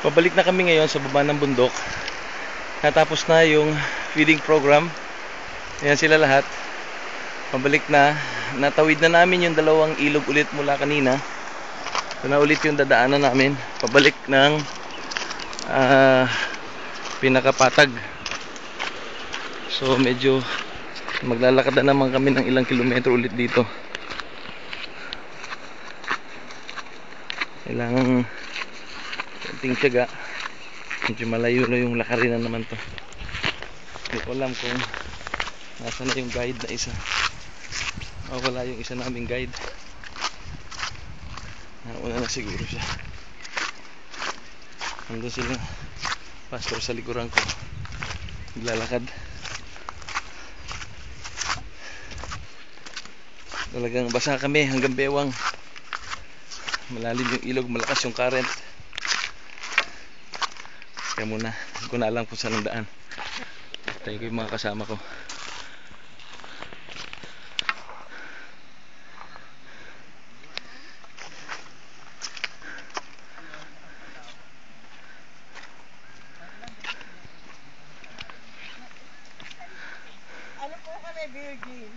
Pabalik na kami ngayon sa baba ng bundok. Natapos na yung feeding program. Ayan sila lahat. Pabalik na. Natawid na namin yung dalawang ilog ulit mula kanina. Ito na ulit yung dadaanan namin. Pabalik ng pinakapatag. So medyo maglalakad na naman kami ng ilang kilometro ulit dito. Kailangan konting tiyaga. Medyo malayo na yung lakarinan naman to. Hindi ko alam kung nasa na yung guide na isa. Wala yung isa naming guide. Nauna na siguro siya. Nandun sila pastor sa likuran ko. Naglalakad. Talagang basa kami hanggang bewang. Malalim yung ilog, malakas yung current. Kaya muna, hindi ko na alam kung saan ang daan. Tayo ko yung mga kasama ko. Ano po kami, Virgin?